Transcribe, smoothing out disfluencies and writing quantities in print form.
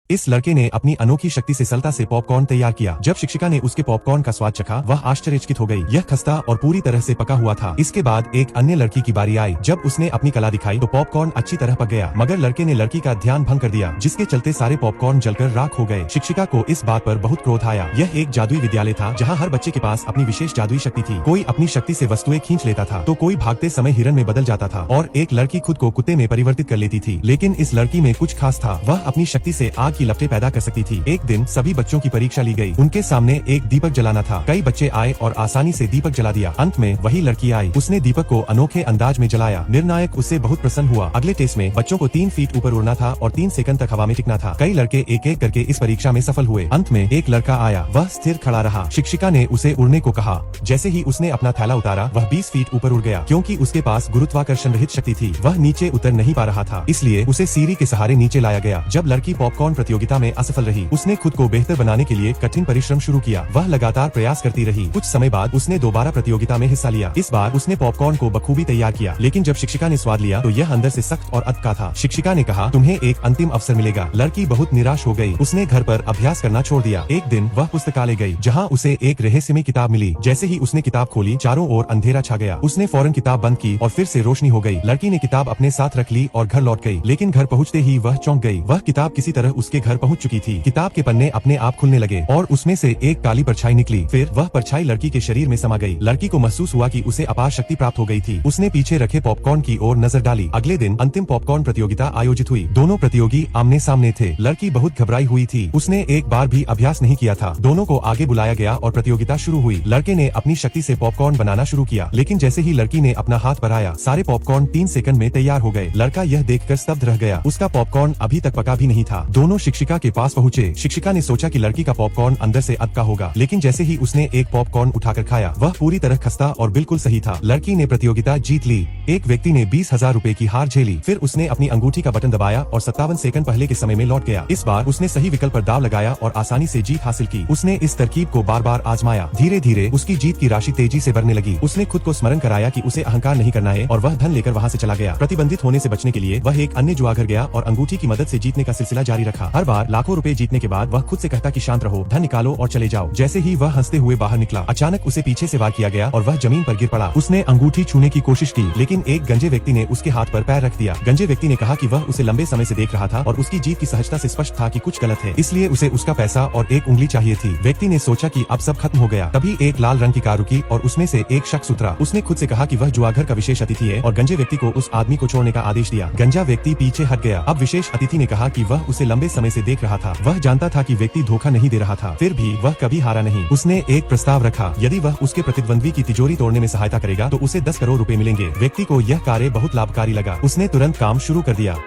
इस लड़के ने अपनी अनोखी शक्ति से सरलता से पॉपकॉर्न तैयार किया। जब शिक्षिका ने उसके पॉपकॉर्न का स्वाद चखा, वह आश्चर्यचकित हो गई। यह खस्ता और पूरी तरह से पका हुआ था। इसके बाद एक अन्य लड़की की बारी आई। जब उसने अपनी कला दिखाई तो पॉपकॉर्न अच्छी तरह पक गया, मगर लड़के ने लड़की का ध्यान भंग कर दिया, जिसके चलते सारे पॉपकॉर्न जलकर राख हो गए। शिक्षिका को इस बात पर बहुत क्रोध आया। यह एक जादुई विद्यालय था, जहाँ हर बच्चे के पास अपनी विशेष जादुई शक्ति थी। कोई अपनी शक्ति से वस्तुएं खींच लेता था, तो कोई भागते समय हिरन में बदल जाता था, और एक लड़की खुद को कुत्ते में परिवर्तित कर लेती थी। लेकिन इस लड़की में कुछ खास था। वह अपनी शक्ति से आग की लपटें पैदा कर सकती थी। एक दिन सभी बच्चों की परीक्षा ली गई। उनके सामने एक दीपक जलाना था। कई बच्चे आए और आसानी से दीपक जला दिया। अंत में वही लड़की आई। उसने दीपक को अनोखे अंदाज में जलाया। निर्णायक उससे बहुत प्रसन्न हुआ। अगले टेस्ट में बच्चों को 3 फीट ऊपर उड़ना था और 3 सेकंड तक हवा में टिकना था। कई लड़के एक एक करके इस परीक्षा में सफल हुए। अंत में एक लड़का आया। वह स्थिर खड़ा रहा। शिक्षिका ने उसे उड़ने को कहा। जैसे ही उसने अपना थैला उतारा, वह 20 फीट ऊपर उड़ गया। क्योंकि उसके पास गुरुत्वाकर्षण रहित शक्ति थी, वह नीचे उतर नहीं पा रहा था, इसलिए उसे सीढ़ी के सहारे नीचे लाया गया। जब लड़की पॉपकॉर्न प्रतियोगिता में असफल रही, उसने खुद को बेहतर बनाने के लिए कठिन परिश्रम शुरू किया। वह लगातार प्रयास करती रही। कुछ समय बाद उसने दोबारा प्रतियोगिता में हिस्सा लिया। इस बार उसने पॉपकॉर्न को बखूबी तैयार किया, लेकिन जब शिक्षिका ने स्वाद लिया तो यह अंदर से सख्त और अटका था। शिक्षिका ने कहा, तुम्हें एक अंतिम अवसर मिलेगा। लड़की बहुत निराश हो गई। उसने घर पर अभ्यास करना छोड़ दिया। एक दिन वह पुस्तकालय गई, जहाँ उसे एक रहस्यमय किताब मिली। जैसे ही उसने किताब खोली, चारों ओर अंधेरा छा गया। उसने फौरन किताब बंद की और फिर से रोशनी हो गई। लड़की ने किताब अपने साथ रख ली और घर लौट गई, लेकिन घर पहुँचते ही वह चौंक गई। वह किताब किसी तरह उसके घर पहुँच चुकी थी। किताब के पन्ने अपने आप खुलने लगे और उसमें से एक काली परछाई निकली। फिर वह परछाई लड़की के शरीर में समा गई। लड़की को महसूस हुआ कि उसे अपार शक्ति प्राप्त हो गई थी। उसने पीछे रखे पॉपकॉर्न की ओर नजर डाली। अगले दिन अंतिम पॉपकॉर्न प्रतियोगिता आयोजित हुई। दोनों प्रतियोगी आमने सामने थे। लड़की बहुत घबराई हुई थी। उसने एक बार भी अभ्यास नहीं किया था। दोनों को आगे बुलाया गया और प्रतियोगिता शुरू हुई। लड़के ने अपनी शक्ति से पॉपकॉर्न बनाना शुरू किया, लेकिन जैसे ही लड़की ने अपना हाथ बढ़ाया, सारे पॉपकॉर्न 3 सेकंड में तैयार हो गए। लड़का यह देखकर स्तब्ध रह गया। उसका पॉपकॉर्न अभी तक पका भी नहीं था। दोनों शिक्षिका के पास पहुँचे। शिक्षिका ने सोचा कि लड़की का पॉपकॉर्न अंदर से अटका होगा, लेकिन जैसे ही उसने एक पॉपकॉर्न उठाकर खाया, वह पूरी तरह खस्ता और बिल्कुल सही था। लड़की ने प्रतियोगिता जीत ली। एक व्यक्ति ने 20,000 रुपए की हार झेली। फिर उसने अपनी अंगूठी का बटन दबाया और 57 सेकंड पहले के समय में लौट गया। इस बार उसने सही विकल्प पर दाव लगाया और आसानी से जीत हासिल की। उसने इस तरकीब को बार बार आजमाया। धीरे धीरे उसकी जीत की राशि तेजी से बढ़ने लगी। उसने खुद को स्मरण कराया कि उसे अहंकार नहीं करना है, और वह धन लेकर वहाँ से चला गया। प्रतिबंधित होने से बचने के लिए वह एक अन्य जुआ घर गया और अंगूठी की मदद से जीतने का सिलसिला जारी रखा। हर बार लाखों रुपए जीतने के बाद वह खुद से कहता कि शांत रहो, धन निकालो और चले जाओ। जैसे ही वह हंसते हुए बाहर निकला, अचानक उसे पीछे से वार किया गया और वह जमीन पर गिर पड़ा। उसने अंगूठी छूने की कोशिश की, लेकिन एक गंजे व्यक्ति ने उसके हाथ पर पैर रख दिया। गंजे व्यक्ति ने कहा कि वह उसे लंबे समय से देख रहा था और उसकी जीत की सहजता से स्पष्ट था कि कुछ गलत है, इसलिए उसे उसका पैसा और एक उंगली चाहिए थी। व्यक्ति ने सोचा कि अब सब खत्म हो गया। तभी एक लाल रंग की कार रुकी और उसमें से एक शख्स उतरा। उसने खुद से कहा कि वह जुआघर का विशेष अतिथि है और गंजे व्यक्ति को उस आदमी को छोड़ने का आदेश दिया। गंजा व्यक्ति पीछे हट गया। अब विशेष अतिथि ने कहा कि वह उसे लंबे समय से देख रहा था। वह जानता था कि व्यक्ति धोखा नहीं दे रहा था, फिर भी वह कभी हारा नहीं। उसने एक प्रस्ताव रखा, यदि वह उसके प्रतिद्वंद्वी की तिजोरी तोड़ने में सहायता करेगा तो उसे 10 करोड़ रुपए मिलेंगे। व्यक्ति को यह कार्य बहुत लाभकारी लगा। उसने तुरंत काम शुरू कर दिया।